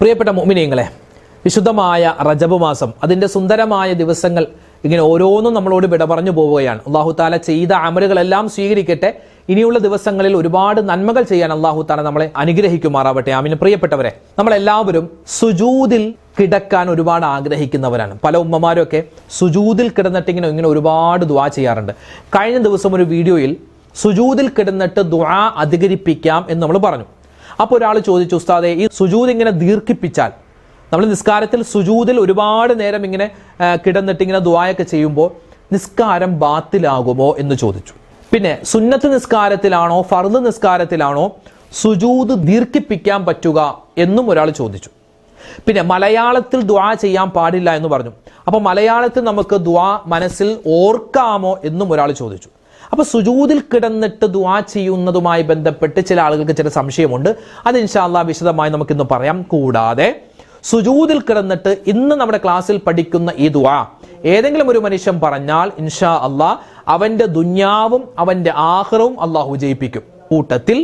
പ്രിയപ്പെട്ട മുഅ്മിനീങ്ങളെ, വിശുദ്ധമായ റജബ് മാസം, അതിൻ്റെ സുന്ദരമായ ദിവസങ്ങൾ ഇങ്ങനെ ഓരോന്നും നമ്മളോട് വിട പറഞ്ഞു പോവുകയാണ്. അല്ലാഹു തആല ചെയ്ത അമലുകളെല്ലാം സ്വീകരിക്കട്ടെ. ഇനിയുള്ള ദിവസങ്ങളിൽ ഒരുപാട് നന്മകൾ ചെയ്യാൻ അല്ലാഹു തആല നമ്മളെ അനുഗ്രഹിക്കുമാറാവട്ടെ. ആമീൻ. പ്രിയപ്പെട്ടവരെ, നമ്മളെല്ലാവരും സുജൂദിൽ കിടക്കാൻ ഒരുപാട് ആഗ്രഹിക്കുന്നവരാണ്. പല ഉമ്മമാരൊക്കെ സുജൂദിൽ കിടന്നിട്ട് ഇങ്ങനെ ഒരുപാട് ദുആ ചെയ്യാറുണ്ട്. കഴിഞ്ഞ ദിവസം ഒരു വീഡിയോയിൽ സുജൂദിൽ കിടന്നിട്ട് ദുആ അധികരിപ്പിക്കാം എന്ന് നമ്മൾ പറഞ്ഞു. അപ്പോൾ ഒരാൾ ചോദിച്ചു, ഉസ്താദേ, ഈ സുജൂദ് ഇങ്ങനെ ദീർഘിപ്പിച്ചാൽ, നമ്മൾ നിസ്കാരത്തിൽ സുജൂദിൽ ഒരുപാട് നേരം ഇങ്ങനെ കിടന്നിട്ട് ഇങ്ങനെ ദുആയൊക്കെ ചെയ്യുമ്പോൾ നിസ്കാരം ബാത്തിലാകുമോ എന്ന് ചോദിച്ചു. പിന്നെ സുന്നത്ത് നിസ്കാരത്തിലാണോ ഫർദ് നിസ്കാരത്തിലാണോ സുജൂദ് ദീർഘിപ്പിക്കാൻ പറ്റുക എന്നും ഒരാൾ ചോദിച്ചു. പിന്നെ മലയാളത്തിൽ ദുആ ചെയ്യാൻ പാടില്ല എന്ന് പറഞ്ഞു. അപ്പോൾ മലയാളത്തിൽ നമുക്ക് ദുആ മനസ്സിൽ ഓർക്കാമോ എന്നും ഒരാൾ ചോദിച്ചു. അപ്പോൾ സുജൂദിൽ കിടന്നിട്ട് ദുആ ചെയ്യുന്നതുമായി ബന്ധപ്പെട്ട് ചില ആളുകൾക്ക് ചില സംശയമുണ്ട്. അത് ഇൻഷാ അല്ലാഹ് വിശദമായി നമുക്കിന്ന് പറയാം. കൂടാതെ സുജൂദിൽ കിടന്നിട്ട് ഇന്ന് നമ്മുടെ ക്ലാസ്സിൽ പഠിക്കുന്ന ഈ ദുആ ഏതെങ്കിലും ഒരു മനുഷ്യൻ പറഞ്ഞാൽ ഇൻഷാ അല്ലാഹ് അവന്റെ ദുനിയാവും അവന്റെ ആഖിറവും അല്ലാഹു വിജയിപ്പിക്കും. കൂട്ടത്തിൽ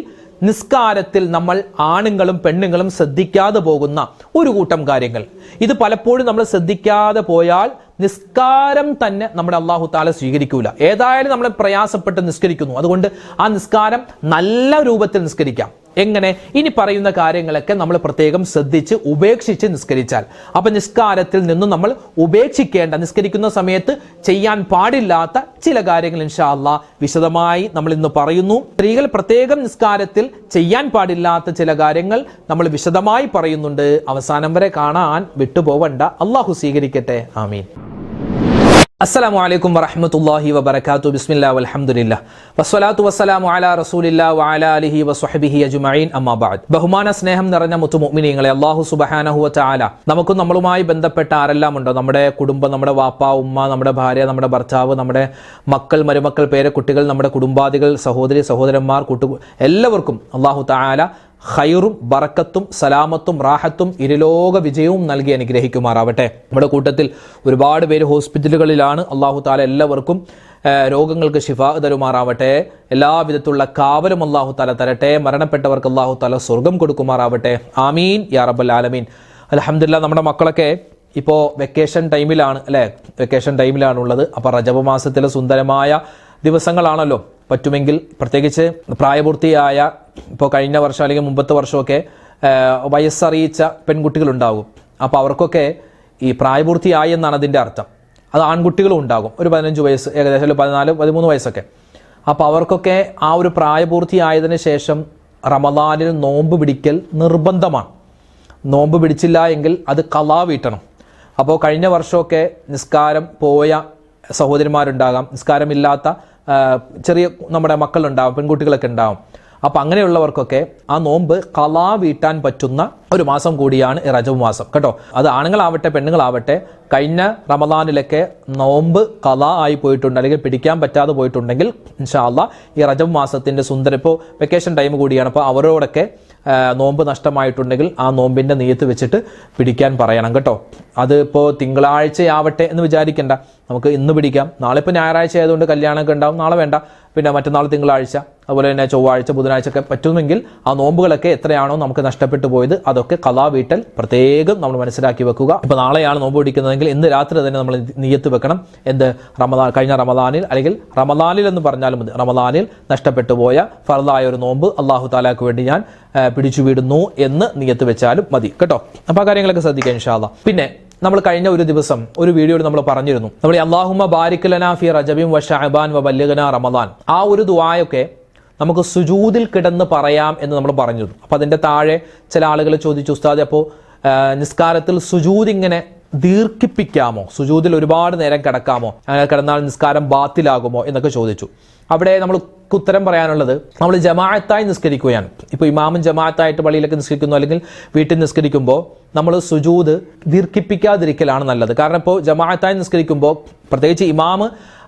നിസ്കാരത്തിൽ നമ്മൾ ആണുങ്ങളും പെണ്ണുങ്ങളും ശ്രദ്ധിക്കാതെ പോകുന്ന ഒരു കൂട്ടം കാര്യങ്ങൾ, ഇത് പലപ്പോഴും നമ്മൾ ശ്രദ്ധിക്കാതെ പോയാൽ നിസ്കാരം തന്നെ നമ്മുടെ അല്ലാഹു തആല സ്വീകരിക്കൂല. ഏതായാലും നമ്മൾ പ്രയാസപ്പെട്ട് നിസ്കരിക്കുന്നു, അതുകൊണ്ട് ആ നിസ്കാരം നല്ല രൂപത്തിൽ നിസ്കരിക്കാം. എങ്ങനെ? ഇനി പറയുന്ന കാര്യങ്ങളൊക്കെ നമ്മൾ പ്രത്യേകം ശ്രദ്ധിച്ച് ഉപേക്ഷിച്ച് നിസ്കരിച്ചാൽ, അപ്പൊ നിസ്കാരത്തിൽ നിന്നും നമ്മൾ ഉപേക്ഷിക്കേണ്ട, നിസ്കരിക്കുന്ന സമയത്ത് ചെയ്യാൻ പാടില്ലാത്ത ചില കാര്യങ്ങൾ ഇൻഷാ അല്ലാഹ് വിശദമായി നമ്മൾ ഇന്ന് പറയുന്നു. സ്ത്രീകൾ പ്രത്യേകം നിസ്കാരത്തിൽ ചെയ്യാൻ പാടില്ലാത്ത ചില കാര്യങ്ങൾ നമ്മൾ വിശദമായി പറയുന്നുണ്ട്. അവസാനം വരെ കാണാൻ വിട്ടുപോവണ്ട. അല്ലാഹു സ്വീകരിക്കട്ടെ. ആമീൻ. അസ്സലാമു അലൈക്കും വറഹ്മത്തുള്ളാഹി വബറകാതുഹു. ബിസ്മില്ലാഹി വൽഹംദുലില്ലാഹ് വസ്സലാത്തു വസ്സലാമു അലാ റസൂലില്ലാഹി വഅലാ ആലിഹി വസ്വഹ്ബിഹി അജ്മഈൻ. അമ്മാ ബഅദ്. ബഹുമാന സ്നേഹം നിറഞ്ഞ മുത്തു മുഅ്മിനീങ്ങളെ, അല്ലാഹു സുബ്ഹാനഹു വ തആല നമുക്കും നമ്മളുമായി ബന്ധപ്പെട്ട ആരെല്ലാം ഉണ്ടോ, നമ്മുടെ കുടുംബം, നമ്മുടെ വാപ്പ ഉമ്മ, നമ്മുടെ ഭാര്യ, നമ്മുടെ ഭർത്താവ്, നമ്മുടെ മക്കൾ മരുമക്കൾ പേരക്കുട്ടികൾ, നമ്മുടെ കുടുംബാദികൾ, സഹോദരി സഹോദരന്മാർ, എല്ലാവർക്കും അല്ലാഹു തആല ഖൈറും ബറക്കത്തും സലാമത്തും റാഹത്തും ഇരുലോക വിജയവും നൽകി അനുഗ്രഹിക്കുമാറാവട്ടെ. നമ്മുടെ കൂട്ടത്തിൽ ഒരുപാട് പേര് ഹോസ്പിറ്റലുകളിലാണ്. അല്ലാഹു തആല എല്ലാവർക്കും രോഗങ്ങൾക്ക് ശിഫാ തരുമാറാവട്ടെ. എല്ലാവിധത്തിലുള്ള കാവലും അല്ലാഹു തആല തരട്ടെ. മരണപ്പെട്ടവർക്ക് അല്ലാഹു തആല സ്വർഗം കൊടുക്കുമാറാവട്ടെ. ആമീൻ യാ റബ്ബൽ ആലമീൻ. അൽഹംദുലില്ലാഹ്, നമ്മുടെ മക്കളൊക്കെ ഇപ്പോൾ വെക്കേഷൻ ടൈമിലാണ് അല്ലേ? വെക്കേഷൻ ടൈമിലാണുള്ളത്. അപ്പോൾ റജബ് മാസത്തിലെ സുന്ദരമായ ദിവസങ്ങളാണല്ലോ. പറ്റുമെങ്കിൽ പ്രത്യേകിച്ച് പ്രായപൂർത്തിയായ, ഇപ്പോൾ കഴിഞ്ഞ വർഷം അല്ലെങ്കിൽ മുമ്പത്തെ വർഷമൊക്കെ വയസ്സറിയിച്ച പെൺകുട്ടികളുണ്ടാകും. അപ്പോൾ അവർക്കൊക്കെ ഈ പ്രായപൂർത്തിയായി എന്നാണ് അതിൻ്റെ അർത്ഥം. അത് ആൺകുട്ടികളും ഉണ്ടാകും, ഒരു 15 വയസ്സ്, ഏകദേശം 14-13 വയസ്സൊക്കെ. അപ്പോൾ അവർക്കൊക്കെ ആ ഒരു പ്രായപൂർത്തിയായതിനു ശേഷം റമദാനിൽ നോമ്പ് പിടിക്കൽ നിർബന്ധമാണ്. നോമ്പ് പിടിച്ചില്ല എങ്കിൽ അത് ഖളാ വീട്ടണം. അപ്പോൾ കഴിഞ്ഞ വർഷമൊക്കെ നിസ്കാരം പോയ സഹോദരിമാരുണ്ടാകാം, നിസ്കാരമില്ലാത്ത ചെറിയ നമ്മുടെ മക്കളുണ്ടാവും, പെൺകുട്ടികളൊക്കെ ഉണ്ടാവും. അപ്പം അങ്ങനെയുള്ളവർക്കൊക്കെ ആ നോമ്പ് ഖളാ വീട്ടാൻ പറ്റുന്ന ഒരു മാസം കൂടിയാണ് ഈ റജബ് മാസം കേട്ടോ. അത് ആണുങ്ങളാവട്ടെ പെണ്ണുങ്ങളാവട്ടെ, കഴിഞ്ഞ റമദാനിലൊക്കെ നോമ്പ് ഖളാ ആയി പോയിട്ടുണ്ട് അല്ലെങ്കിൽ പിടിക്കാൻ പറ്റാതെ പോയിട്ടുണ്ടെങ്കിൽ ഇൻഷാ അല്ലാഹ് ഈ റജബ് മാസത്തിൻ്റെ ഇപ്പോൾ വെക്കേഷൻ ടൈം കൂടിയാണ്. അപ്പോൾ അവരോടൊക്കെ നോമ്പ് നഷ്ടമായിട്ടുണ്ടെങ്കിൽ ആ നോമ്പിൻ്റെ നിയത്ത് വെച്ചിട്ട് പിടിക്കാൻ പറയണം കേട്ടോ. അത് ഇപ്പോൾ തിങ്കളാഴ്ചയാവട്ടെ എന്ന് വിചാരിക്കേണ്ട, നമുക്ക് ഇന്ന് പിടിക്കാം. നാളെ ഇപ്പോൾ ഞായറാഴ്ച ആയതുകൊണ്ട് കല്യാണമൊക്കെ ഉണ്ടാവും, നാളെ വേണ്ട. പിന്നെ മറ്റന്നാൾ തിങ്കളാഴ്ച, അതുപോലെ തന്നെ ചൊവ്വാഴ്ച ബുധനാഴ്ച ഒക്കെ പറ്റുമെങ്കിൽ ആ നോമ്പുകളൊക്കെ എത്രയാണോ നമുക്ക് നഷ്ടപ്പെട്ടു പോയത് അതൊക്കെ ഖളാ വീട്ടൽ പ്രത്യേകം നമ്മൾ മനസ്സിലാക്കി വെക്കുക. ഇപ്പോൾ നാളെയാണ് നോമ്പ് പിടിക്കുന്നതെങ്കിൽ ഇന്ന് രാത്രി തന്നെ നമ്മൾ നിയത്ത് വെക്കണം. എന്ത്? റമദാൻ, കഴിഞ്ഞ റമദാനിൽ അല്ലെങ്കിൽ റമദാനിൽ എന്ന് പറഞ്ഞാലും മതി, റമദാനിൽ നഷ്ടപ്പെട്ടു പോയ ഫർദായ ഒരു നോമ്പ് അല്ലാഹു തആലക്ക് വേണ്ടി ഞാൻ പിടിച്ചുവിടുന്നു എന്ന് നിയത്ത് വെച്ചാലും മതി കേട്ടോ. അപ്പോൾ ആ കാര്യങ്ങളൊക്കെ ശ്രദ്ധിക്കാം ഇൻഷാ അല്ലാഹ്. പിന്നെ നമ്മൾ കഴിഞ്ഞ ഒരു ദിവസം ഒരു വീഡിയോയിൽ നമ്മൾ പറഞ്ഞിരുന്നു, നമ്മൾ അല്ലാഹുമ്മ ബാരിക് ലനാ ഫി റജബിൻ വ ശഅബാൻ വ ബല്ലിഗ്നാ റമദാൻ, ആ ഒരു ദുആയൊക്കെ നമുക്ക് സുജൂദിൽ കിടന്ന് പറയാം എന്ന് നമ്മൾ പറഞ്ഞിരുന്നു. അപ്പോൾ അതിൻ്റെ താഴെ ചില ആളുകൾ ചോദിച്ചു, ഉസ്താദ് അപ്പോൾ നിസ്കാരത്തിൽ സുജൂദ് ഇങ്ങനെ ദീർഘിപ്പിക്കാമോ, സുജൂദിൽ ഒരുപാട് നേരം കിടക്കാമോ, അങ്ങനെ കിടന്നാൽ നിസ്കാരം ബാത്തിലാകുമോ എന്നൊക്കെ ചോദിച്ചു. അവിടെ നമ്മൾ ഉത്തരം പറയാനുള്ളത്, നമ്മൾ ജമാഅത്തായി നിസ്കരിക്കുകയാണ്. ഇപ്പോൾ ഇമാമും ജമാഅത്തായിട്ട് പള്ളിയിലൊക്കെ നിസ്കരിക്കുന്നു അല്ലെങ്കിൽ വീട്ടിൽ നിസ്കരിക്കുമ്പോൾ നമ്മൾ സുജൂദ് ദീർഘിപ്പിക്കാതിരിക്കലാണ് നല്ലത്. കാരണം ഇപ്പോൾ ജമാഅത്തായി നിസ്കരിക്കുമ്പോൾ പ്രത്യേകിച്ച് ഇമാമ്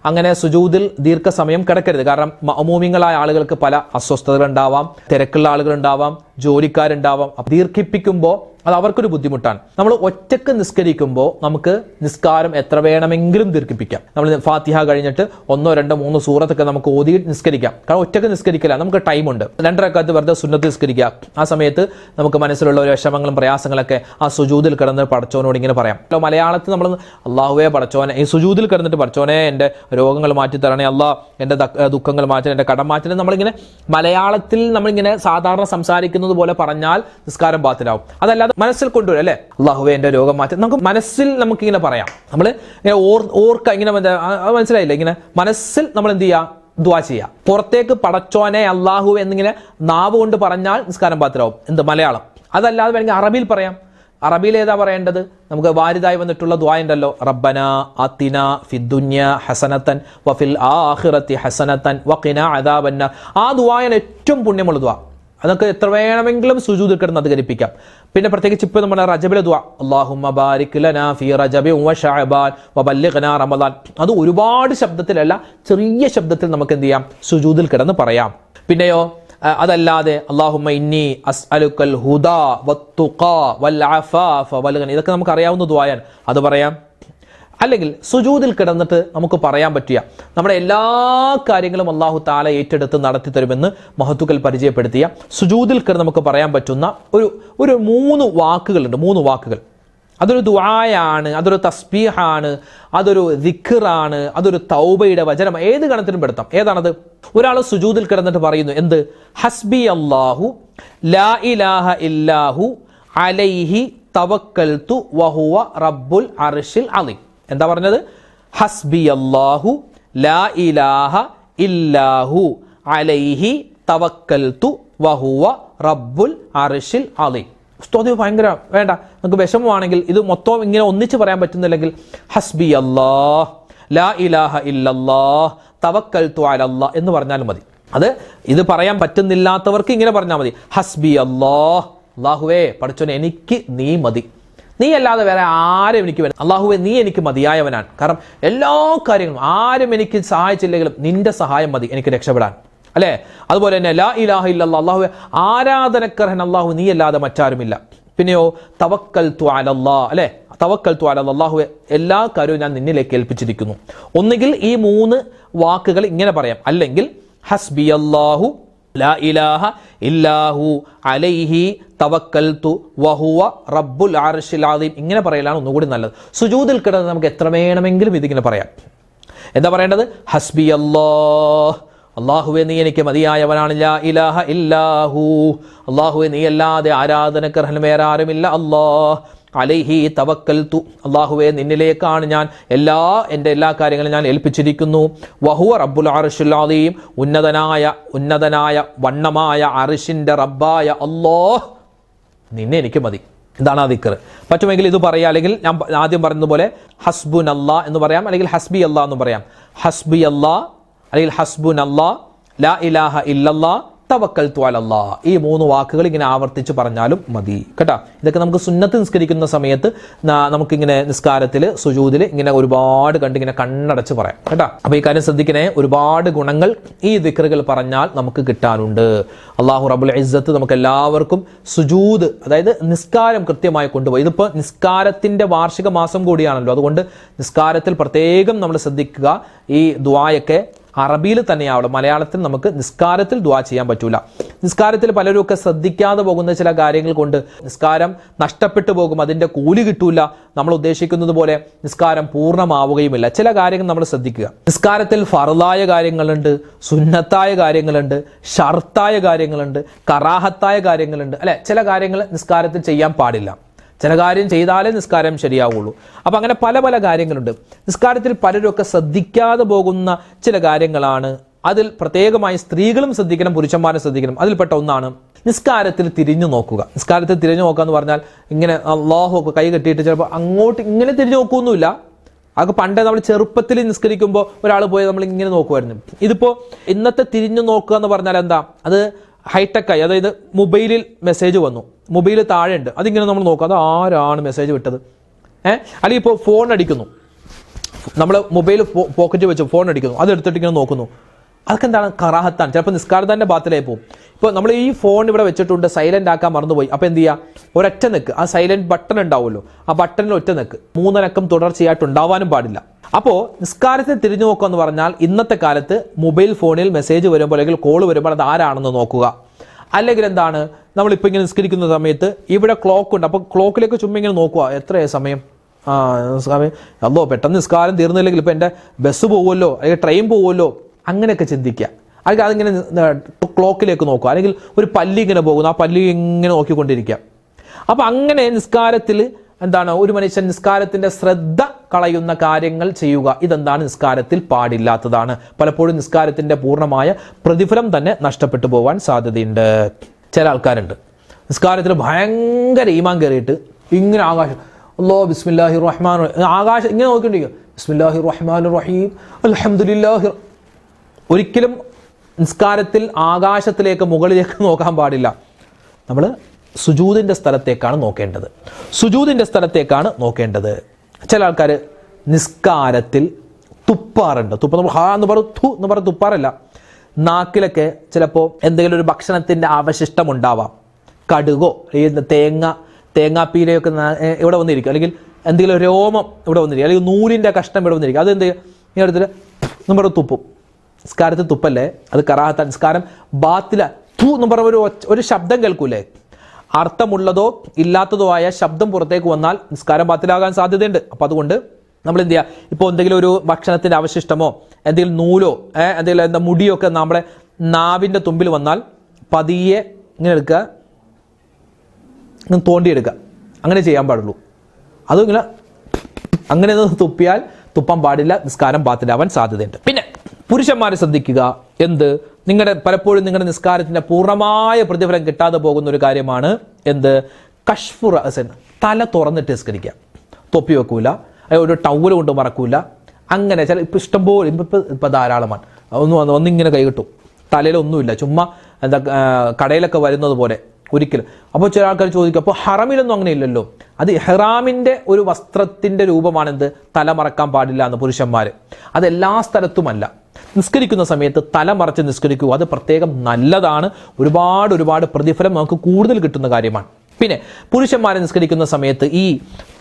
അങ്ങനെ സുജൂദിൽ ദീർഘസമയം കിടക്കരുത്. കാരണം മഅ്മൂമിങ്ങളായ ആളുകൾക്ക് പല അസ്വസ്ഥതകളുണ്ടാവാം, തിരക്കുള്ള ആളുകളുണ്ടാവാം, ജോലിക്കാരുണ്ടാവാം. ദീർഘിപ്പിക്കുമ്പോൾ അത് അവർക്കൊരു ബുദ്ധിമുട്ടാണ്. നമ്മൾ ഒറ്റക്ക് നിസ്കരിക്കുമ്പോൾ നമുക്ക് നിസ്കാരം എത്ര വേണമെങ്കിലും ദീർഘിപ്പിക്കാം. നമ്മൾ ഫാത്തിഹ കഴിഞ്ഞിട്ട് 1, 2, 3 സൂറത്തൊക്കെ നമുക്ക് ഓതി നിസ്കരിക്കാം. കാരണം ഒറ്റക്ക് നിസ്കരിക്കില്ല, നമുക്ക് ടൈമുണ്ട്. 2 റക്അത്ത് വെറുതെ സുന്നത്ത് നിസ്കരിക്കുക. ആ സമയത്ത് നമുക്ക് മനസ്സിലുള്ള ഒരു വിഷമങ്ങളും പ്രയാസങ്ങളൊക്കെ ആ സുജൂദിൽ കിടന്ന് പടച്ചോനോട് ഇങ്ങനെ പറയാം. മലയാളത്തിൽ നമ്മൾ അള്ളാഹുവേ പടച്ചോനെ, ഈ സുജൂദിൽ കിടന്നിട്ട് പടച്ചോനെ എൻ്റെ രോഗങ്ങൾ മാറ്റി തരണേ, അള്ളാഹ് എൻ്റെ ദുഃഖങ്ങൾ മാറ്റി, എൻ്റെ കടം മാറ്റി, നമ്മളിങ്ങനെ മലയാളത്തിൽ നമ്മളിങ്ങനെ സാധാരണ സംസാരിക്കുന്നത് പോലെ പറഞ്ഞാൽ നിസ്കാരം ബാത്തിലാവും. അതല്ലാതെ മനസ്സിൽ കൊണ്ടുവരും അല്ലേ, അള്ളാഹുവേ എൻ്റെ രോഗം മാറ്റി, നമുക്ക് മനസ്സിൽ നമുക്കിങ്ങനെ പറയാം. നമ്മൾ ഓർക്ക ഇങ്ങനെ മനസ്സിലായില്ല, ഇങ്ങനെ മനസ്സിൽ നമ്മൾ എന്ത് ചെയ്യുക, ദുആ ചെയ്യുക. പുറത്തേക്ക് പടച്ചോനെ അള്ളാഹു എന്നിങ്ങനെ നാവ് കൊണ്ട് പറഞ്ഞാൽ നിസ്കാരം ബാത്തിലാവും. എന്ത് മലയാളം. അതല്ലാതെ വേണമെങ്കിൽ അറബിയിൽ പറയാം. അറബിയിൽ ഏതാ പറയേണ്ടത്? നമുക്ക് വാരിദായി വന്നിട്ടുള്ള ദുആ ഉണ്ടല്ലോ, റബ്ബന ആതിന ഫിദ്ദുനിയ ഹസനതൻ വഫിൽ ആഖിറതി ഹസനതൻ വഖിനാ അദാബന്നാർ. ആ ദുആയാണ് ഏറ്റവും പുണ്യമുള്ള ദുആ. അതൊക്കെ എത്ര വേണമെങ്കിലും സുജൂദിൽ കിടന്ന് അധികരിപ്പിക്കാം. പിന്നെ പ്രത്യേകിച്ച് ഇപ്പോൾ നമ്മുടെ റജബിലെ ദുആ, അല്ലാഹുമ്മ ബാരിക് ലനാ ഫീ റജബി വ ശഅബാൻ വബല്ലിഗ്നാ റമളാൻ. അത് ഒരുപാട് ശബ്ദത്തിലല്ല, ചെറിയ ശബ്ദത്തിൽ നമുക്ക് എന്ത് ചെയ്യാം, സുജൂദിൽ കിടന്ന് പറയാം. പിന്നെയോ അതല്ലാതെ അല്ലാഹുമ്മ ഇന്നി അസ്അലുക്കൽ ഹുദാ വത്തുഖാ വൽ അഫാഫ വൽ ഗിന, ഇതൊക്കെ നമുക്ക് അറിയാവുന്ന ദുആയാണ്, അത് പറയാം. അല്ലെങ്കിൽ സുജൂദിൽ കിടന്നിട്ട് നമുക്ക് പറയാൻ പറ്റിയ നമ്മുടെ എല്ലാ കാര്യങ്ങളും അല്ലാഹു തആല ഏറ്റെടുത്ത് നടത്തി തരുമെന്ന് മഹത്തുക്കൾ പരിചയപ്പെടുത്തിയ സുജൂദിൽ കിടന്ന് നമുക്ക് പറയാൻ പറ്റുന്ന ഒരു 3 വാക്കുകളുണ്ട്. 3 വാക്കുകൾ. അതൊരു ദുആയാണ്, അതൊരു തസ്ബീഹാണ്, അതൊരു ദിക്റാണ്, അതൊരു തൗബയുടെ വചനം, ഏത് ഗണത്തിലും പെടുത്താം. ഏതാണത്? ഒരാൾ സുജൂദിൽ കിടന്നിട്ട് പറയുന്നു എന്ത്, ഹസ്ബി അല്ലാഹു ലാ ഇലാഹ ഇല്ലാഹു അലൈഹി തവക്കൽതു വഹുവ റബ്ബുൽ അർശിൽ അളീം. എന്താ പറഞ്ഞത്? ഹസ്ബി അല്ലാഹു ലാ ഇലാഹ ഇല്ലാഹു അലൈഹി തവക്കൽതു വഹുവ റബ്ബുൽ അർശിൽ അളീം. ഉസ്താദ് ഭയങ്കര വേണ്ട, നമുക്ക് വിഷമമാണെങ്കിൽ ഇത് മൊത്തം ഇങ്ങനെ ഒന്നിച്ച് പറയാൻ പറ്റുന്നില്ലെങ്കിൽ ഹസ്ബി അല്ലാഹ് ലാ ഇലാഹ ഇല്ലല്ലാഹ് തവക്കൽതു അലല്ലാഹ് എന്ന് പറഞ്ഞാലും മതി. ഇത് പറയാൻ പറ്റുന്നില്ലാത്തവർക്ക് ഇങ്ങനെ പറഞ്ഞാൽ മതി, ഹസ്ബി അല്ലാഹ്, അല്ലാഹുവേ പടച്ചോനെ എനിക്ക് നീ മതി, നീ അല്ലാതെ വേറെ ആരും എനിക്ക് വേണം, അല്ലാഹുവേ നീ എനിക്ക് മതിയായവനാണ്. കാരണം എല്ലാ കാര്യങ്ങളും ആരും എനിക്ക് സഹായിച്ചില്ലെങ്കിലും നിന്റെ സഹായം മതി എനിക്ക് രക്ഷപ്പെടാൻ, അല്ലേ? അതുപോലെ തന്നെ ലാ ഇലാഹ ഇല്ലല്ലാഹ്, അല്ലാഹുവേ ആരാധനക്കർഹൻ അല്ലാഹു നീ അല്ലാതെ മറ്റാരുമില്ല. പിന്നെയോ തവക്കൽതു അലല്ലാഹ്, അല്ലേ? തവക്കൽതു അലല്ലാഹ്, അല്ലാഹുവേ എല്ലാ കാര്യവും ഞാൻ നിന്നിലേക്ക് ഏൽപ്പിച്ചിരിക്കുന്നു. ഒന്നുകിൽ ഈ 3 വാക്കുകൾ ഇങ്ങനെ പറയാം, അല്ലെങ്കിൽ ഹസ്ബി അല്ലാഹു ലാ ഇലാഹ ഇല്ലാഹു അലൈഹി തവക്കൽതു വഹുവ റബ്ബുൽ അർശിൽ അളീം, ഇങ്ങനെ പറയലാണ് ഒന്നുകൂടി നല്ലത്. സുജൂദിൽ കിടന്ന് നമുക്ക് എത്ര വേണമെങ്കിലും ഇതിങ്ങനെ പറയാം. എന്താ പറയേണ്ടത്? ഹസ്ബി അല്ലാഹ്, അല്ലാഹുവേ നീ എനിക്ക് മതിയായവനാണ്, ലാ ഇലാഹ ഇല്ലാഹു, അല്ലാഹുവേ നീ അല്ലാതെ ആരാധനക്കർഹൻ വേറെ ആരുമില്ല, അല്ലാഹ് അലൈഹി തവക്കൽതു, അല്ലാഹുവേ നിന്നിലേക്കാണ് ഞാൻ എൻ്റെ എല്ലാ കാര്യങ്ങളും ഞാൻ ഏൽപ്പിച്ചിരിക്കുന്നു, വഹുവ റബ്ബുൽ അർശിൽ അളീം, ഉന്നതനായ വണ്ണമായ അർശിന്റെ റബ്ബായ അല്ലാഹ് നിന്നെ എനിക്ക് മതി. ഇതാണ് ആ ദിക്ർ. പറ്റുമെങ്കിൽ ഇത് പറയാം, അല്ലെങ്കിൽ ഞാൻ ആദ്യം പറഞ്ഞതുപോലെ ഹസ്ബുനല്ലാ എന്ന് പറയാം, അല്ലെങ്കിൽ ഹസ്ബി അല്ലാ എന്ന് പറയാം. ഹസ്ബി അല്ലാ അല്ലെങ്കിൽ ഹസ്ബുനല്ലാ ലാ ഇലാഹ ഇല്ലല്ലാ തവക്കൽതു അലല്ലാഹ്, ഈ 3 വാക്കുകൾ ഇങ്ങനെ ആവർത്തിച്ച് പറഞ്ഞാലും മതി കേട്ടോ. ഇതൊക്കെ നമുക്ക് സുന്നത്ത് നിസ്കരിക്കുന്ന സമയത്ത് നമുക്കിങ്ങനെ നിസ്കാരത്തിൽ സുജൂദിൽ ഇങ്ങനെ ഒരുപാട് ഇങ്ങനെ കണ്ണടച്ച് പറയാം കേട്ടോ. അപ്പോൾ ഈ കാര്യം ശ്രദ്ധിക്കണേ, ഒരുപാട് ഗുണങ്ങൾ ഈ ദിക്റുകൾ പറഞ്ഞാൽ നമുക്ക് കിട്ടാനുണ്ട്. അല്ലാഹു റബ്ബുൽ ഇസ്സത്ത് നമുക്ക് എല്ലാവർക്കും സുജൂദ്, അതായത് നിസ്കാരം കൃത്യമായി കൊണ്ടുപോയി. ഇതിപ്പോൾ നിസ്കാരത്തിന്റെ വാർഷിക മാസം കൂടിയാണല്ലോ, അതുകൊണ്ട് നിസ്കാരത്തിൽ പ്രത്യേകം നമ്മൾ ശ്രദ്ധിക്കുക. ഈ ദുആയൊക്കെ അറബിയിൽ തന്നെയാവണം, മലയാളത്തിൽ നമുക്ക് നിസ്കാരത്തിൽ ദുആ ചെയ്യാൻ പറ്റൂല. നിസ്കാരത്തിൽ പലരുമൊക്കെ ശ്രദ്ധിക്കാതെ പോകുന്ന ചില കാര്യങ്ങൾ കൊണ്ട് നിസ്കാരം നഷ്ടപ്പെട്ടു പോകും, അതിൻ്റെ കൂലി കിട്ടൂല, നമ്മൾ ഉദ്ദേശിക്കുന്നത് പോലെ നിസ്കാരം പൂർണ്ണമാവുകയുമില്ല. ചില കാര്യങ്ങൾ നമ്മൾ ശ്രദ്ധിക്കുക. നിസ്കാരത്തിൽ ഫർളായ കാര്യങ്ങളുണ്ട്, സുന്നത്തായ കാര്യങ്ങളുണ്ട്, ഷർത്തായ കാര്യങ്ങളുണ്ട്, കറാഹത്തായ കാര്യങ്ങളുണ്ട്, അല്ലെ? ചില കാര്യങ്ങൾ നിസ്കാരത്തിൽ ചെയ്യാൻ പാടില്ല, ചില കാര്യം ചെയ്താലേ നിസ്കാരം ശരിയാവുള്ളൂ. അപ്പം അങ്ങനെ പല പല കാര്യങ്ങളുണ്ട്. നിസ്കാരത്തിൽ പലരൊക്കെ ശ്രദ്ധിക്കാതെ പോകുന്ന ചില കാര്യങ്ങളാണ്. അതിൽ പ്രത്യേകമായി സ്ത്രീകളും ശ്രദ്ധിക്കണം, പുരുഷന്മാരും ശ്രദ്ധിക്കണം. അതിൽപ്പെട്ട ഒന്നാണ് നിസ്കാരത്തിൽ തിരിഞ്ഞു നോക്കുക. നിസ്കാരത്തിൽ തിരിഞ്ഞു നോക്കുക എന്ന് പറഞ്ഞാൽ ഇങ്ങനെ അല്ലാഹു കൈ കെട്ടിയിട്ട് ചിലപ്പോൾ അങ്ങോട്ട് ഇങ്ങനെ തിരിഞ്ഞു നോക്കുകയൊന്നുമില്ല. അതൊക്കെ പണ്ടേ നമ്മൾ ചെറുപ്പത്തിൽ നിസ്കരിക്കുമ്പോൾ ഒരാൾ പോയി നമ്മൾ ഇങ്ങനെ നോക്കുമായിരുന്നു. ഇതിപ്പോൾ ഇന്നത്തെ തിരിഞ്ഞു നോക്കുക എന്ന് പറഞ്ഞാൽ എന്താ? അത് ഹൈടെക്കായി, അതായത് മൊബൈലിൽ മെസ്സേജ് വന്നു, മൊബൈൽ താഴെ ഉണ്ട്, അതിങ്ങനെ നമ്മൾ നോക്കുക, അത് ആരാണ് മെസ്സേജ് വിട്ടത്? അല്ലെങ്കിൽ ഇപ്പോൾ ഫോൺ അടിക്കുന്നു, നമ്മൾ മൊബൈൽ പോക്കറ്റ് വെച്ച് ഫോൺ അടിക്കുന്നു, അതെടുത്തിട്ട് ഇങ്ങനെ നോക്കുന്നു, അതൊക്കെ എന്താണ്? കറാഹത്താണ്. ചിലപ്പോൾ നിസ്കാരത്തിൻ്റെ ബാത്തിലായി പോകും. ഇപ്പോൾ നമ്മൾ ഈ ഫോൺ ഇവിടെ വെച്ചിട്ടുണ്ട്, സൈലന്റ് ആക്കാൻ മറന്നുപോയി. അപ്പോൾ എന്ത് ചെയ്യുക? ഒരൊറ്റ നിൽക്ക്, ആ സൈലന്റ് ബട്ടൺ ഉണ്ടാവുമല്ലോ, ആ ബട്ടണിൽ ഒറ്റ നിൽക്ക്, 3 അക്കം തുടർച്ചയായിട്ട് ഉണ്ടാവാനും പാടില്ല. അപ്പോൾ നിസ്കാരത്തെ തിരിഞ്ഞു നോക്കുക എന്ന് പറഞ്ഞാൽ ഇന്നത്തെ കാലത്ത് മൊബൈൽ ഫോണിൽ മെസ്സേജ് വരുമ്പോൾ അല്ലെങ്കിൽ കോൾ വരുമ്പോൾ അത് ആരാണെന്ന് നോക്കുക. അല്ലെങ്കിൽ എന്താണ്, നമ്മളിപ്പോൾ ഇങ്ങനെ നിസ്കരിക്കുന്ന സമയത്ത് ഇവിടെ ക്ലോക്ക് ഉണ്ട്, അപ്പോൾ ക്ലോക്കിലേക്ക് ചുമ്മാ ഇങ്ങനെ നോക്കുക, എത്രയാണ് സമയം, സമയം അല്ലോ പെട്ടെന്ന് നിസ്കാരം തീർന്നില്ലെങ്കിൽ ഇപ്പോൾ എൻ്റെ ബസ് പോകുമല്ലോ അല്ലെങ്കിൽ ട്രെയിൻ പോകുമല്ലോ, അങ്ങനെയൊക്കെ ചിന്തിക്കുക. അല്ലെങ്കിൽ അതിങ്ങനെ ക്ലോക്കിലേക്ക് നോക്കുക. അല്ലെങ്കിൽ ഒരു പല്ലി ഇങ്ങനെ പോകുന്നു, ആ പല്ലി ഇങ്ങനെ നോക്കിക്കൊണ്ടിരിക്കുക. അപ്പോൾ അങ്ങനെ നിസ്കാരത്തിൽ എന്താണ്, ഒരു മനുഷ്യൻ നിസ്കാരത്തിൻ്റെ ശ്രദ്ധ കളയുന്ന കാര്യങ്ങൾ ചെയ്യുക. ഇതെന്താണ്? നിസ്കാരത്തിൽ പാടില്ലാത്തതാണ്. പലപ്പോഴും നിസ്കാരത്തിൻ്റെ പൂർണ്ണമായ പ്രതിഫലം തന്നെ നഷ്ടപ്പെട്ടു പോകാൻ സാധ്യതയുണ്ട്. ചില ആൾക്കാരുണ്ട് നിസ്കാരത്തിൽ ഭയങ്കര ഈമാൻ കയറിയിട്ട് ഇങ്ങനെ ആകാശം, അല്ലാഹു ബിസ്മില്ലാഹിർ റഹ്മാൻ, ആകാശം ഇങ്ങനെ നോക്കിക്കൊണ്ടിരിക്കുക, ബിസ്മില്ലാഹിർ റഹ്മാനിർ റഹീം അൽഹംദുലില്ലാഹി. ഒരിക്കലും നിസ്കാരത്തിൽ ആകാശത്തിലേക്ക് മുകളിലേക്ക് നോക്കാൻ പാടില്ല. നമ്മൾ സുജൂദിൻ്റെ സ്ഥലത്തേക്കാണ് നോക്കേണ്ടത്. സുജൂദിൻ്റെ സ്ഥലത്തേക്കാണ് നോക്കേണ്ടത്. ചില ആൾക്കാർ നിസ്കാരത്തിൽ തുപ്പാറുണ്ട്. തുപ്പ നമ്മൾ ഹാ എന്ന് പറയും, തു എന്ന് പറഞ്ഞ് തുപ്പാറല്ല. നാക്കിലൊക്കെ ചിലപ്പോൾ എന്തെങ്കിലും ഒരു ഭക്ഷണത്തിൻ്റെ അവശിഷ്ടം ഉണ്ടാവാം. കടുകോ തേങ്ങാപ്പീലയൊക്കെ ഇവിടെ വന്നിരിക്കും, അല്ലെങ്കിൽ എന്തെങ്കിലും രോമം ഇവിടെ വന്നിരിക്കും, അല്ലെങ്കിൽ നൂലിൻ്റെ കഷ്ണം ഇവിടെ വന്നിരിക്കും. അതെന്ത് ഈ അടുത്തിൽ നമ്മൾ തുപ്പും. നിസ്കാരത്തിൽ തുപ്പല്ലേ, അത് കറാഹത്ത. നിസ്കാരം ബാത്തില തു എന്ന് പറഞ്ഞ ഒരു ശബ്ദം കേൾക്കൂലേ, അർത്ഥമുള്ളതോ ഇല്ലാത്തതോ ആയ ശബ്ദം പുറത്തേക്ക് വന്നാൽ നിസ്കാരം ബാത്തിലാകാൻ സാധ്യതയുണ്ട്. അപ്പോൾ അതുകൊണ്ട് നമ്മൾ എന്ത് ചെയ്യുക, ഇപ്പോൾ എന്തെങ്കിലും ഒരു ഭക്ഷണത്തിൻ്റെ അവശിഷ്ടമോ എന്തെങ്കിലും നൂലോ എന്തെങ്കിലും എന്താ മുടിയോ ഒക്കെ നമ്മളെ നാവിൻ്റെ തുമ്പിൽ വന്നാൽ പതിയെ ഇങ്ങനെ എടുക്കുക, ഇങ്ങനെ തോണ്ടിയെടുക്കുക. അങ്ങനെ ചെയ്യാൻ പാടുള്ളൂ. അതും ഇങ്ങനെ അങ്ങനെ തുപ്പിയാൽ തുപ്പാൻ പാടില്ല, നിസ്കാരം ബാത്തിലാവാൻ സാധ്യതയുണ്ട്. പിന്നെ പുരുഷന്മാരെ ശ്രദ്ധിക്കുക. എന്ത്? പലപ്പോഴും നിങ്ങളുടെ നിസ്കാരത്തിൻ്റെ പൂർണ്ണമായ പ്രതിഫലം കിട്ടാതെ പോകുന്ന ഒരു കാര്യമാണ് എന്ത്? കശ്ഫു റഅസൻ, തല തുറന്നിട്ട് നിസ്കരിക്കുക. തൊപ്പി വെക്കൂല, ഒരു ടവൽ കൊണ്ട് മറക്കൂല. അങ്ങനെ ചില ഇപ്പം ഇഷ്ടംപോലെ ഇപ്പം ധാരാളമാണ്. ഒന്നിങ്ങനെ കൈ കിട്ടും, തലയിലൊന്നുമില്ല, ചുമ്മാ എന്താ കടയിലൊക്കെ വരുന്നത് പോലെ ഒരിക്കലും. അപ്പോൾ ചില ആൾക്കാർ ചോദിക്കും, അപ്പോൾ ഹറമിലൊന്നും അങ്ങനെ ഇല്ലല്ലോ. അത് ഇഹ്റാമിൻ്റെ ഒരു വസ്ത്രത്തിൻ്റെ രൂപമാണെന്ത്? തല മറക്കാൻ പാടില്ല എന്ന് പുരുഷന്മാർ. അതെല്ലാ സ്ഥലത്തുമല്ല. നിസ്കരിക്കുന്ന സമയത്ത് തല മറച്ച് നിസ്കരിക്കുക, അത് പ്രത്യേകം നല്ലതാണ്. ഒരുപാട് പ്രതിഫലം നമുക്ക് കൂടുതൽ കിട്ടുന്ന കാര്യമാണ്. പിന്നെ പുരുഷന്മാരെ നിസ്കരിക്കുന്ന സമയത്ത് ഈ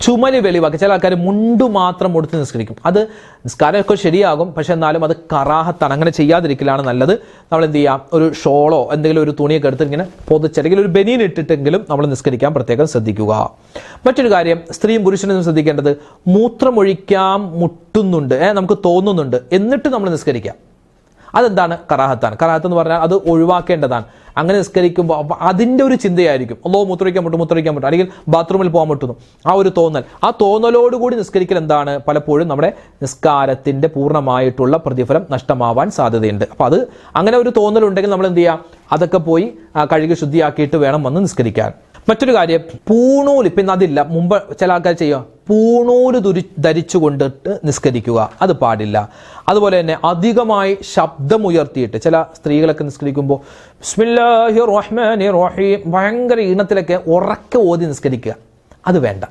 ചുമല് വെളിവാക്കി ചില ആൾക്കാർ മുണ്ടു മാത്രം കൊടുത്ത് നിസ്കരിക്കും. അത് നിസ്കാരമൊക്കെ ശരിയാകും, പക്ഷെ എന്നാലും അത് കറാഹത്താണ്. അങ്ങനെ ചെയ്യാതിരിക്കലാണ് നല്ലത്. നമ്മൾ എന്ത് ചെയ്യാം, ഒരു ഷോളോ എന്തെങ്കിലും ഒരു തുണിയൊക്കെ എടുത്ത് ഇങ്ങനെ പൊതിച്ച് അല്ലെങ്കിൽ ഒരു ബനിയൻ ഇട്ടിട്ടെങ്കിലും നമ്മൾ നിസ്കരിക്കാൻ പ്രത്യേകം ശ്രദ്ധിക്കുക. മറ്റൊരു കാര്യം, സ്ത്രീയും പുരുഷനും ശ്രദ്ധിക്കേണ്ടത്, മൂത്രമൊഴിക്കാൻ മുട്ടുന്നുണ്ട്, നമുക്ക് തോന്നുന്നുണ്ട്, എന്നിട്ട് നമ്മൾ നിസ്കരിക്കാം. അതെന്താണ്? കറാഹത്താണ്. കറാഹത്ത് എന്ന് പറഞ്ഞാൽ അത് ഒഴിവാക്കേണ്ടതാണ്. അങ്ങനെ നിസ്കരിക്കുമ്പോൾ അപ്പോൾ അതിൻ്റെ ഒരു ചിന്തയായിരിക്കും, അല്ലോ മൂത്രമൊഴിക്കാൻ പറ്റും, അല്ലെങ്കിൽ ബാത്റൂമിൽ പോകാൻ പറ്റുന്നു, ആ ഒരു തോന്നൽ. ആ തോന്നലോടുകൂടി നിസ്കരിക്കൽ എന്താണ്? പലപ്പോഴും നമ്മുടെ നിസ്കാരത്തിൻ്റെ പൂർണ്ണമായിട്ടുള്ള പ്രതിഫലം നഷ്ടമാവാൻ സാധ്യതയുണ്ട്. അപ്പോൾ അത് അങ്ങനെ ഒരു തോന്നലുണ്ടെങ്കിൽ നമ്മൾ എന്ത് ചെയ്യുക, അതൊക്കെ പോയി കഴുകി ശുദ്ധിയാക്കിയിട്ട് വേണം വന്ന് നിസ്കരിക്കാൻ. മറ്റൊരു കാര്യം, പൂണൂല്, പിന്നെ അതില്ല, മുമ്പ് ചില ആൾക്കാർ ചെയ്യുക, പൂണൂല് ധരിച്ചു കൊണ്ടിട്ട് നിസ്കരിക്കുക, അത് പാടില്ല. അതുപോലെ തന്നെ അധികമായി ശബ്ദമുയർത്തിയിട്ട് ചില സ്ത്രീകളൊക്കെ നിസ്കരിക്കുമ്പോൾ ബിസ്മില്ലാഹിർ റഹ്മാനിർ റഹീം ഭയങ്കര ഈണത്തിലൊക്കെ ഉറക്കെ ഓതി നിസ്കരിക്കുക, അത് വേണ്ട.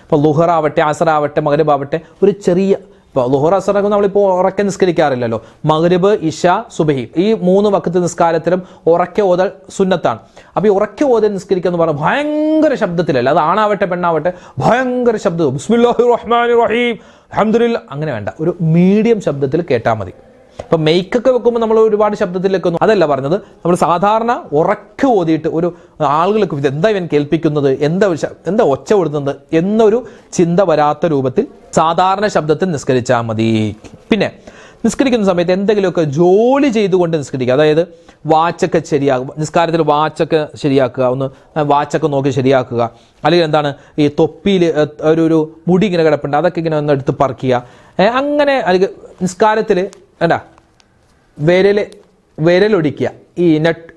ഇപ്പോൾ ലുഹറാവട്ടെ, അസറാവട്ടെ, മഗ്രിബാവട്ടെ, ഒരു ചെറിയ, ഇപ്പോൾ ലുഹർ അസറൊക്കെ നമ്മളിപ്പോൾ ഉറക്കെ നിസ്കരിക്കാറില്ലല്ലോ. മഗ്രിബ്, ഇശ, സുബഹി ഈ 3 വഖത്ത് നിസ്കാരത്തിലും ഉറക്കെ ഓതൽ സുന്നത്താണ്. അപ്പോൾ ഈ ഉറക്കെ ഓതൽ നിസ്കരിക്കുക എന്ന് പറഞ്ഞാൽ ഭയങ്കര ശബ്ദത്തിലല്ല, അത് ആണാവട്ടെ പെണ്ണാവട്ടെ ഭയങ്കര ശബ്ദം, ബിസ്മില്ലാഹിർ റഹ്മാനിർ റഹീം അൽഹംദുലില്ലാ, അങ്ങനെ വേണ്ട. ഒരു മീഡിയം ശബ്ദത്തിൽ കേട്ടാൽ മതി. ഇപ്പം മെയ്ക്കൊക്കെ വെക്കുമ്പോൾ നമ്മൾ ഒരുപാട് ശബ്ദത്തിൽ വെക്കുന്നു, അതല്ല പറഞ്ഞത്. നമ്മൾ സാധാരണ ഉറക്കെ ഓതിയിട്ട് ഒരു ആളുകൾക്ക് ഇതെന്താ ഇവൻ കേൾപ്പിക്കുന്നത്, എന്താ ഒച്ച കൊടുക്കുന്നത് എന്നൊരു ചിന്ത വരാത്ത രൂപത്തിൽ സാധാരണ ശബ്ദത്തിൽ നിസ്കരിച്ചാൽ മതി. പിന്നെ നിസ്കരിക്കുന്ന സമയത്ത് എന്തെങ്കിലുമൊക്കെ ജോലി ചെയ്തുകൊണ്ട് നിസ്കരിക്കുക. അതായത് വാച്ചൊക്കെ ശരിയാക്കുക, നിസ്കാരത്തിൽ വാച്ചൊക്കെ ശരിയാക്കുക, ഒന്ന് വാച്ചൊക്കെ നോക്കി ശരിയാക്കുക. അല്ലെങ്കിൽ എന്താണ്, ഈ തൊപ്പിയിൽ ഒരു മുടി ഇങ്ങനെ കിടപ്പുണ്ട്, അതൊക്കെ ഇങ്ങനെ ഒന്ന് എടുത്ത് പറിക്കുക. അങ്ങനെ അല്ലെങ്കിൽ നിസ്കാരത്തിൽ എന്താ വിരലൊടിക്കുക, ഈ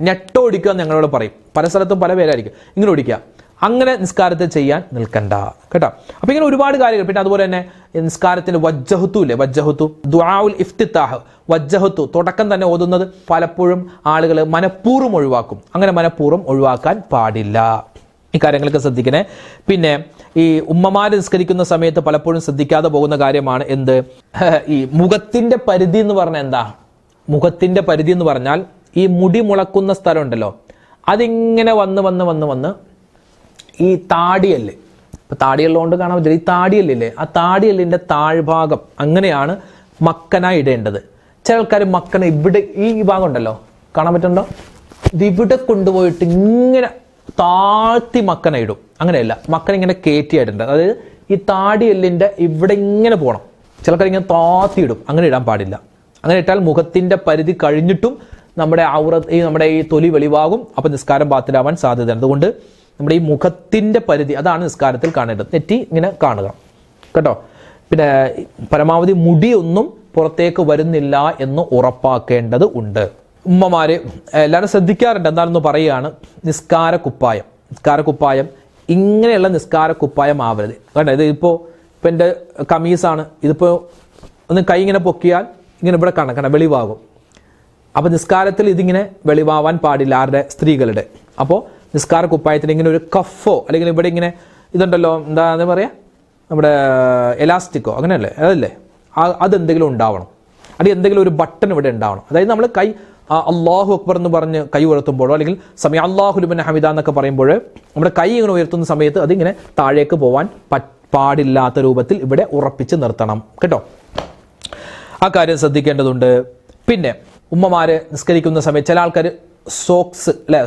നെട്ടൊടിക്കുക എന്ന് ഞങ്ങളോട് പറയും. പല സ്ഥലത്തും പല പേരായിരിക്കും. ഇങ്ങനെ ഒടിക്കുക, അങ്ങനെ നിസ്കാരത്തിൽ ചെയ്യാൻ നിൽക്കണ്ട കേട്ടോ. അപ്പോൾ ഇങ്ങനെ ഒരുപാട് കാര്യങ്ങൾ. പിന്നെ അതുപോലെ തന്നെ നിസ്കാരത്തിൻ്റെ വജ്ജഹത്തു ഇല്ലേ, വജ്ജഹത്തു ദുആഉൽ ഇഫ്തിതാഹ്, വജ്ജഹത്തു തുടക്കം തന്നെ ഓതുന്നത് പലപ്പോഴും ആളുകൾ മനഃപൂർവ്വം ഒഴിവാക്കും. അങ്ങനെ മനഃപൂർവ്വം ഒഴിവാക്കാൻ പാടില്ല. ഈ കാര്യങ്ങളൊക്കെ ശ്രദ്ധിക്കണേ. പിന്നെ ഈ ഉമ്മമാർ നിസ്കരിക്കുന്ന സമയത്ത് പലപ്പോഴും ശ്രദ്ധിക്കാതെ പോകുന്ന കാര്യമാണ് എന്ത്, ഈ മുഖത്തിൻ്റെ പരിധി എന്ന് പറഞ്ഞാൽ എന്താ, മുഖത്തിൻ്റെ പരിധി എന്ന് പറഞ്ഞാൽ ഈ മുടി മുളക്കുന്ന സ്ഥലം ഉണ്ടല്ലോ, അതിങ്ങനെ വന്ന് ഈ താടിയല്ല്, ഇപ്പോൾ താടിയുള്ളതുകൊണ്ട് കാണാൻ പറ്റില്ല, ഈ താടിയല്ലില്ലേ, ആ താടിയല്ലിൻ്റെ താഴ്ഭാഗം അങ്ങനെയാണ് മക്കന ഇടേണ്ടത്. ചില ആൾക്കാർ മക്കന ഇവിടെ ഈ ഭാഗം ഉണ്ടല്ലോ, കാണാൻ പറ്റുന്നുണ്ടോ, ഇതിവിടെ കൊണ്ടുപോയിട്ട് ഇങ്ങനെ താഴ്ത്തി മക്കന ഇടും. അങ്ങനെയല്ല, മക്കന ഇങ്ങനെ കയറ്റിയായിട്ടുണ്ട്. അതായത് ഈ താടിയല്ലിൻ്റെ ഇവിടെ ഇങ്ങനെ പോകണം. ചില ആൾക്കാർ ഇങ്ങനെ താത്തി ഇടും. അങ്ങനെ ഇടാൻ പാടില്ല. അങ്ങനെ ഇട്ടാൽ മുഖത്തിൻ്റെ പരിധി കഴിഞ്ഞിട്ടും നമ്മുടെ ഈ തൊലി വെളിവാകും. അപ്പം നിസ്കാരം ബാത്തിലാവാൻ സാധ്യതയാണ്. അതുകൊണ്ട് നമ്മുടെ ഈ മുഖത്തിൻ്റെ പരിധി അതാണ് നിസ്കാരത്തിൽ കാണേണ്ടത്. നെറ്റി ഇങ്ങനെ കാണുക കേട്ടോ. പിന്നെ പരമാവധി മുടിയൊന്നും പുറത്തേക്ക് വരുന്നില്ല എന്ന് ഉറപ്പാക്കേണ്ടത് ഉണ്ട്. ഉമ്മമാര് എല്ലാവരും ശ്രദ്ധിക്കാറുണ്ട്. എന്താണെന്ന് പറയുകയാണ്, നിസ്കാരക്കുപ്പായം ഇങ്ങനെയുള്ള നിസ്കാരക്കുപ്പായം ആവരുത്. കേട്ടോ, ഇത് ഇപ്പോൾ എൻ്റെ കമീസാണ്, ഇതിപ്പോൾ ഒന്ന് കൈ ഇങ്ങനെ പൊക്കിയാൽ ഇങ്ങനെ ഇവിടെ കാണാം വെളിവാകും. അപ്പോൾ നിസ്കാരത്തിൽ ഇതിങ്ങനെ വെളിവാവാൻ പാടില്ല, ആരുടെ? സ്ത്രീകളുടെ. അപ്പോൾ നിസ്കാരക്കുപ്പായത്തിന് ഇങ്ങനെ ഒരു കഫോ അല്ലെങ്കിൽ ഇവിടെ ഇങ്ങനെ ഇതുണ്ടല്ലോ, എന്താ പറയുക, നമ്മുടെ എലാസ്റ്റിക്കോ അങ്ങനെയല്ലേ, അതല്ലേ, അതെന്തെങ്കിലും ഉണ്ടാവണം. അല്ലെങ്കിൽ എന്തെങ്കിലും ഒരു ബട്ടൺ ഇവിടെ ഉണ്ടാവണം. അതായത് നമ്മൾ കൈ അള്ളാഹു അക്ബർ എന്ന് പറഞ്ഞ് കൈ ഉയർത്തുമ്പോഴോ അല്ലെങ്കിൽ സമയ അള്ളാഹു ലിമൻ ഹമിദ എന്നൊക്കെ പറയുമ്പോൾ നമ്മുടെ കൈ ഇങ്ങനെ ഉയർത്തുന്ന സമയത്ത് അതിങ്ങനെ താഴേക്ക് പോകാൻ പാടില്ലാത്ത രൂപത്തിൽ ഇവിടെ ഉറപ്പിച്ച് നിർത്തണം കേട്ടോ. ആ കാര്യം ശ്രദ്ധിക്കേണ്ടതുണ്ട്. പിന്നെ ഉമ്മമാര് നിസ്കരിക്കുന്ന സമയത്ത് ചില ആൾക്കാർ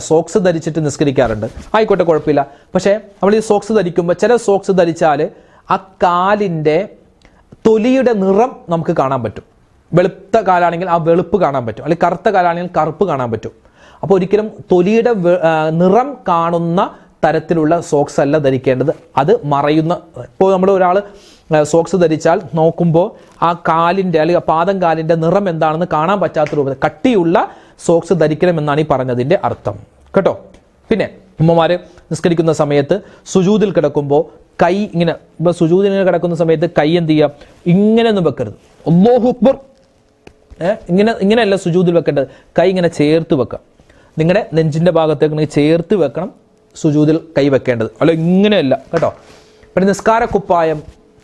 സോക്സ് ധരിച്ചിട്ട് നിസ്കരിക്കാറുണ്ട്. ആയിക്കോട്ടെ, കുഴപ്പമില്ല. പക്ഷേ നമ്മൾ ഈ സോക്സ് ധരിക്കുമ്പോൾ ചില സോക്സ് ധരിച്ചാൽ ആ കാലിൻ്റെ തൊലിയുടെ നിറം നമുക്ക് കാണാൻ പറ്റും. വെളുത്ത കാലാണെങ്കിൽ ആ വെളുപ്പ് കാണാൻ പറ്റും, അല്ലെങ്കിൽ കറുത്ത കാലാണെങ്കിൽ കറുപ്പ് കാണാൻ പറ്റും. അപ്പോൾ ഒരിക്കലും തൊലിയുടെ നിറം കാണുന്ന തരത്തിലുള്ള സോക്സ് അല്ല ധരിക്കേണ്ടത്. അത് മറയുന്ന, ഇപ്പോൾ നമ്മൾ ഒരാൾ സോക്സ് ധരിച്ചാൽ നോക്കുമ്പോൾ ആ കാലിൻ്റെ അല്ലെങ്കിൽ പാദം കാലിൻ്റെ നിറം എന്താണെന്ന് കാണാൻ പറ്റാത്ത രൂപത്തിൽ കട്ടിയുള്ള സോക്സ് ധരിക്കണമെന്നാണ് ഈ പറഞ്ഞതിൻ്റെ അർത്ഥം കേട്ടോ. പിന്നെ ഉമ്മമാർ നിസ്കരിക്കുന്ന സമയത്ത് സുജൂദിൽ കിടക്കുമ്പോൾ കൈ ഇങ്ങനെ, ഇപ്പോൾ സുജൂദിൽ കിടക്കുന്ന സമയത്ത് കൈ എന്ത് ചെയ്യുക, ഇങ്ങനെ ഒന്നും വെക്കരുത്. അല്ലാഹു അക്ബർ ഇങ്ങനെയല്ല സുജൂദിൽ വെക്കേണ്ടത്. കൈ ഇങ്ങനെ ചേർത്ത് വെക്കുക. നിങ്ങളുടെ നെഞ്ചിൻ്റെ ഭാഗത്തേക്ക് ചേർത്ത് വെക്കണം സുജൂദിൽ കൈ വെക്കേണ്ടത്. അല്ല ഇങ്ങനെയല്ല കേട്ടോ. പിന്നെ നിസ്കാരക്കുപ്പായം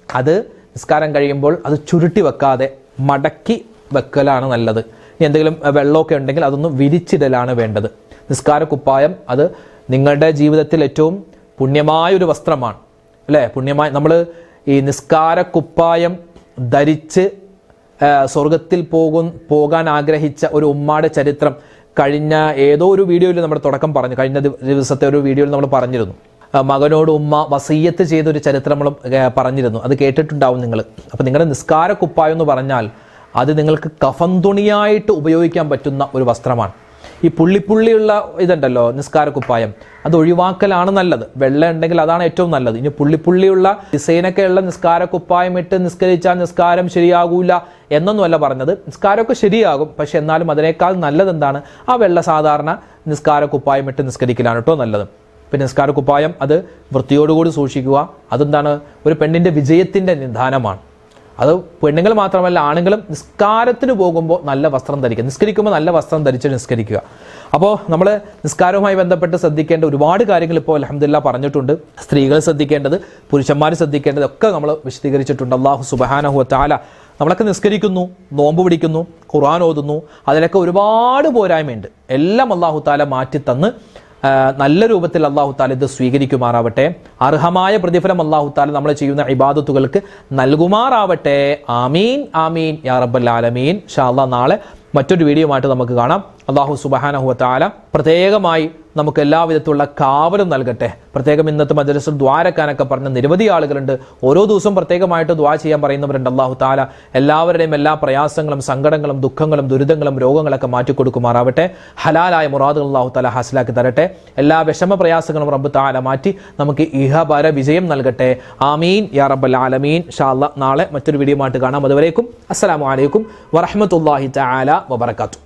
അത് നിസ്കാരം കഴിയുമ്പോൾ അത് ചുരുട്ടി വെക്കാതെ മടക്കി വെക്കലാണ് നല്ലത്. ഇനി എന്തെങ്കിലും വെള്ളമൊക്കെ ഉണ്ടെങ്കിൽ അതൊന്ന് വിരിച്ചിടലാണ് വേണ്ടത്. നിസ്കാരക്കുപ്പായം അത് നിങ്ങളുടെ ജീവിതത്തിൽ ഏറ്റവും പുണ്യമായൊരു വസ്ത്രമാണ് അല്ലേ. നമ്മൾ ഈ നിസ്കാരക്കുപ്പായം ധരിച്ച് സ്വർഗത്തിൽ പോകാൻ ആഗ്രഹിച്ച ഒരു ഉമ്മയുടെ ചരിത്രം കഴിഞ്ഞ ഏതോ ഒരു വീഡിയോയിൽ നമ്മൾ തുടക്കം പറഞ്ഞു. കഴിഞ്ഞ ദിവസത്തെ ഒരു വീഡിയോയിൽ നമ്മൾ പറഞ്ഞിരുന്നു. മകനോട് ഉമ്മ വസീയത്ത് ചെയ്തൊരു ചരിത്രം നമ്മൾ പറഞ്ഞിരുന്നു. അത് കേട്ടിട്ടുണ്ടാവും നിങ്ങൾ. അപ്പോൾ നിങ്ങളുടെ നിസ്കാരക്കുപ്പായം എന്ന് പറഞ്ഞാൽ അത് നിങ്ങൾക്ക് കഫൻ തുണിയായിട്ട് ഉപയോഗിക്കാൻ പറ്റുന്ന ഒരു വസ്ത്രമാണ്. ഈ പുള്ളിയുള്ള ഇതുണ്ടല്ലോ നിസ്കാരക്കുപ്പായം, അത് ഒഴിവാക്കലാണ് നല്ലത്. വെള്ള ഉണ്ടെങ്കിൽ അതാണ് ഏറ്റവും നല്ലത്. ഇനി പുള്ളിയുള്ള ഡിസൈനൊക്കെ ഉള്ള നിസ്കാരക്കുപ്പായം ഇട്ട് നിസ്കരിച്ചാൽ നിസ്കാരം ശരിയാകൂല എന്നൊന്നുമല്ല പറഞ്ഞത്. നിസ്കാരമൊക്കെ ശരിയാകും, പക്ഷെ എന്നാലും അതിനേക്കാൾ നല്ലത് എന്താണ്, ആ വെള്ള സാധാരണ നിസ്കാരക്കുപ്പായം ഇട്ട് നിസ്കരിക്കലാണ് കേട്ടോ നല്ലത്. പിന്നെ നിസ്കാരക്കുപ്പായം അത് വൃത്തിയോടുകൂടി സൂക്ഷിക്കുക. അതെന്താണ്, ഒരു പെണ്ണിൻ്റെ വിജയത്തിൻ്റെ നിദാനമാണ്. അത് പെണ്ണുങ്ങൾ മാത്രമല്ല ആണുങ്ങളും നിസ്കാരത്തിന് പോകുമ്പോൾ നല്ല വസ്ത്രം ധരിക്കുക, നിസ്കരിക്കുമ്പോൾ നല്ല വസ്ത്രം ധരിച്ച് നിസ്കരിക്കുക. അപ്പോൾ നമ്മൾ നിസ്കാരവുമായി ബന്ധപ്പെട്ട് ശ്രദ്ധിക്കേണ്ട ഒരുപാട് കാര്യങ്ങൾ ഇപ്പോൾ അൽഹംദുലില്ലാഹ് പറഞ്ഞിട്ടുണ്ട്. സ്ത്രീകൾ ശ്രദ്ധിക്കേണ്ടത്, പുരുഷന്മാർ ശ്രദ്ധിക്കേണ്ടത് ഒക്കെ നമ്മൾ വിശദീകരിച്ചിട്ടുണ്ട്. അല്ലാഹു സുബ്ഹാനഹു വ തആല നമ്മളൊക്കെ നിസ്കരിക്കുന്നു, നോമ്പ് പിടിക്കുന്നു, ഖുർആൻ ഓതുന്നു, അതിലൊക്കെ ഒരുപാട് പോരായ്മയുണ്ട്. എല്ലാം അല്ലാഹു തആല മാറ്റി തന്ന് നല്ല രൂപത്തിൽ അല്ലാഹു തആല ഇത് സ്വീകരിക്കുമാറാവട്ടെ. അർഹമായ പ്രതിഫലം അല്ലാഹു തആല നമ്മൾ ചെയ്യുന്ന ഇബാദത്തുകൾക്ക് നൽകുമാറാവട്ടെ. ആമീൻ ആമീൻ യാ റബ്ബൽ ആലമീൻ. ഇൻഷാ അല്ലാഹ് നാളെ മറ്റൊരു വീഡിയോയുമായിട്ട് നമുക്ക് കാണാം. അല്ലാഹു സുബ്ഹാനഹു വ തആല പ്രത്യേകമായി നമുക്ക് എല്ലാവിധത്തിലുള്ള കാവലും നൽകട്ടെ. പ്രത്യേകം ഇന്നത്തെ മജ്‌ലിസിൽ ദ്വാരക്കാനൊക്കെ പറഞ്ഞ നിരവധി ആളുകളുണ്ട്. ഓരോ ദിവസവും പ്രത്യേകമായിട്ട് ദ്വാ ചെയ്യാൻ പറയുന്നവരുണ്ട്. അല്ലാഹു തആല എല്ലാവരുടെയും എല്ലാ പ്രയാസങ്ങളും സങ്കടങ്ങളും ദുഃഖങ്ങളും ദുരിതങ്ങളും രോഗങ്ങളൊക്കെ മാറ്റിക്കൊടുക്കുമാറാവട്ടെ. ഹലാലായ മുറാദുകൾ അല്ലാഹു തആല ഹാസിലാക്കി തരട്ടെ. എല്ലാ വിഷമ പ്രയാസങ്ങളും റബ്ബ് തആല മാറ്റി നമുക്ക് ഇഹപര വിജയം നൽകട്ടെ. ആമീൻ യാ റബ്ബൽ ആലമീൻ. ഇൻഷാ അല്ലാഹ് നാളെ മറ്റൊരു വീഡിയോയുമായിട്ട് കാണാം. അതുവരേക്കും അസ്സലാമു അലൈക്കും വറഹ്മത്തുള്ളാഹി തആല വബറകാതുഹു.